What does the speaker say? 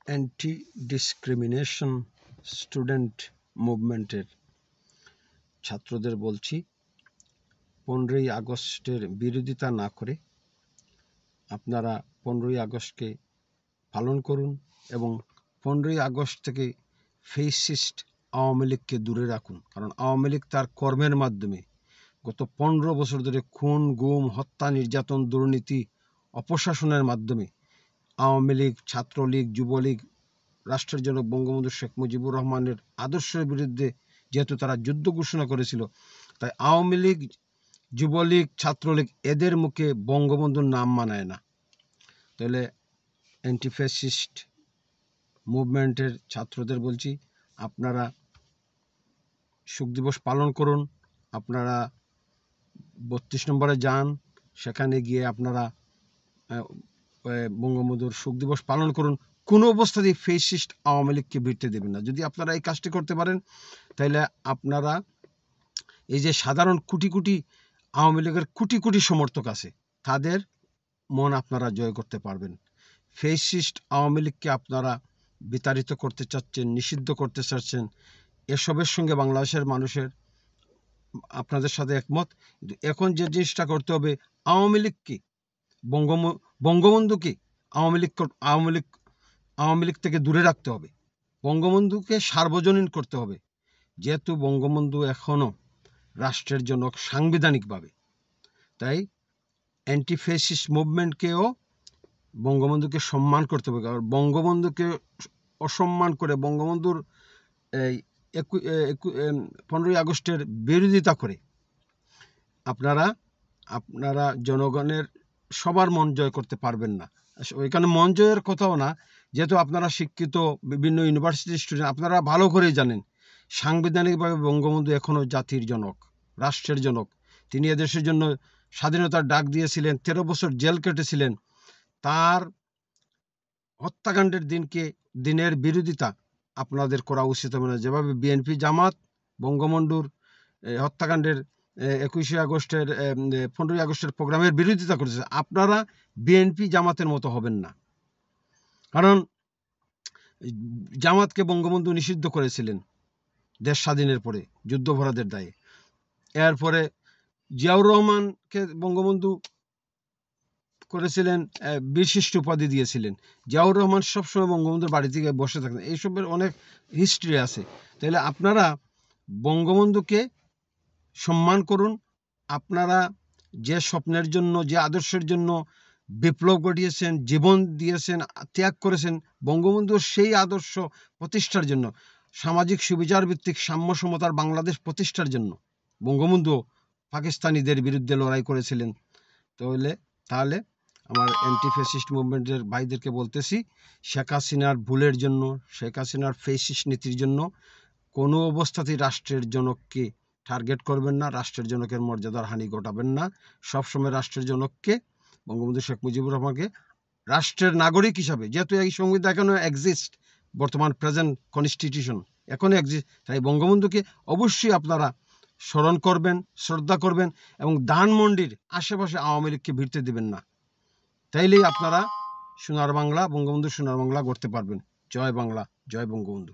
Anti discrimination student মুভমেন্টের ছাত্রদের বলছি, 15ই আগস্টের বিরোধিতা না করে আপনারা 15ই আগস্টকে পালন করুন এবং 15ই আগস্ট থেকে ফেসিস্ট আওয়ামী লীগকে দূরে রাখুন। কারণ আওয়ামী লীগ তার কর্মের মাধ্যমে গত 15 বছর ধরে খুন, গুম, হত্যা, নির্যাতন, দুর্নীতি, অপশাসনের মাধ্যমে আওয়ামী লীগ, ছাত্রলীগ, যুবলীগ, রাষ্ট্রের জনক বঙ্গবন্ধু শেখ মুজিবুর রহমানের আদর্শের বিরুদ্ধে যেহেতু তারা যুদ্ধ ঘোষণা করেছিল, তাই আওয়ামী লীগ, যুবলীগ, ছাত্রলীগ এদের মুখে বঙ্গবন্ধুর নাম মানায় না। তাহলে অ্যান্টিফ্যাসিস্ট মুভমেন্টের ছাত্রদের বলছি, আপনারা শোক দিবস পালন করুন। আপনারা 32 নম্বরে যান, সেখানে গিয়ে আপনারা বঙ্গবন্ধুর শোক দিবস পালন করুন। কোনো অবস্থাতেই ফেসিস্ট আওয়ামী লীগকে ভিড়তে দেবেন না। যদি আপনারা এই কাজটি করতে পারেন, তাহলে আপনারা এই যে সাধারণ কোটি কোটি আওয়ামী লীগের কোটি কোটি সমর্থক আছে, তাদের মন আপনারা জয় করতে পারবেন। ফেসিস্ট আওয়ামী লীগকে আপনারা বিতাড়িত করতে চাচ্ছেন, নিষিদ্ধ করতে চাচ্ছেন, এসবের সঙ্গে বাংলাদেশের মানুষের আপনাদের সাথে একমত। কিন্তু এখন যে জিনিসটা করতে হবে, আওয়ামী লীগকে, বঙ্গবন্ধুকে আওয়ামী লীগ থেকে দূরে রাখতে হবে। বঙ্গবন্ধুকে সার্বজনীন করতে হবে, যেহেতু বঙ্গবন্ধু এখনো রাষ্ট্রের জনক সাংবিধানিকভাবে। তাই অ্যান্টিফ্যাসিস্ট মুভমেন্টকেও বঙ্গবন্ধুকে সম্মান করতে হবে। কারণ বঙ্গবন্ধুকে অসম্মান করে, বঙ্গবন্ধুর এই 15ই আগস্টের বিরোধিতা করে আপনারা জনগণের সবার মন জয় করতে পারবেন না। ওইখানে মন জয়ের কথাও না, যেহেতু আপনারা শিক্ষিত, বিভিন্ন ইউনিভার্সিটির স্টুডেন্ট, আপনারা ভালো করেই জানেন সাংবিধানিকভাবে বঙ্গবন্ধু এখনও জাতির জনক, রাষ্ট্রের জনক। তিনি এদেশের জন্য স্বাধীনতার ডাক দিয়েছিলেন, 13 বছর জেল কেটেছিলেন। তার হত্যাকাণ্ডের দিনের বিরোধিতা আপনাদের করা উচিত হবে না। যেভাবে বিএনপি জামাত বঙ্গবন্ধুর হত্যাকাণ্ডের 15ই আগস্টের প্রোগ্রামের বিরোধিতা করেছে, আপনারা বিএনপি জামাতের মতো হবেন না। কারণ জামাতকে বঙ্গবন্ধু নিষিদ্ধ করেছিলেন দেশ স্বাধীনের পরে যুদ্ধাপরাধের দায়ে। এরপরে জিয়াউর রহমানকে বঙ্গবন্ধু করেছিলেন, বিশিষ্ট উপাধি দিয়েছিলেন। জিয়াউর রহমান সবসময় বঙ্গবন্ধুর বাড়ি থেকে বসে থাকতেন, এইসবের অনেক হিস্ট্রি আছে। তাহলে আপনারা বঙ্গবন্ধুকে সম্মান করুন। আপনারা যে স্বপ্নের জন্য, যে আদর্শের জন্য বিপ্লব ঘটিয়েছেন, জীবন দিয়েছেন, ত্যাগ করেছেন, বঙ্গবন্ধুর সেই আদর্শ প্রতিষ্ঠার জন্য, সামাজিক সুবিচার ভিত্তিক সাম্য সমতার বাংলাদেশ প্রতিষ্ঠার জন্য বঙ্গবন্ধু পাকিস্তানিদের বিরুদ্ধে লড়াই করেছিলেন। তাহলে আমার অ্যান্টিফ্যাসিস্ট মুভমেন্টের ভাইদেরকে বলতেছি, শেখ হাসিনার ভুলের জন্য, শেখ হাসিনার ফেসিস্ট নীতির জন্য কোনো অবস্থাতেই রাষ্ট্রের জনককে টার্গেট করবেন না, রাষ্ট্রের জনকের মর্যাদার হানি ঘটাবেন না। সবসময় রাষ্ট্রের জনককে, বঙ্গবন্ধু শেখ মুজিবুর রহমানকে রাষ্ট্রের নাগরিক হিসাবে, যেহেতু এই সংবিধান এখনো এক্সিস্ট, বর্তমান প্রেজেন্ট কনস্টিটিউশন এখনো এক্সিস্ট, তাই বঙ্গবন্ধুকে অবশ্যই আপনারা স্মরণ করবেন, শ্রদ্ধা করবেন এবং ধানমন্ডির আশেপাশে আওয়ামী লীগকে ভিড়তে দেবেন না। তাইলেই আপনারা সোনার বাংলা, বঙ্গবন্ধু সোনার বাংলা গড়তে পারবেন। জয় বাংলা, জয় বঙ্গবন্ধু।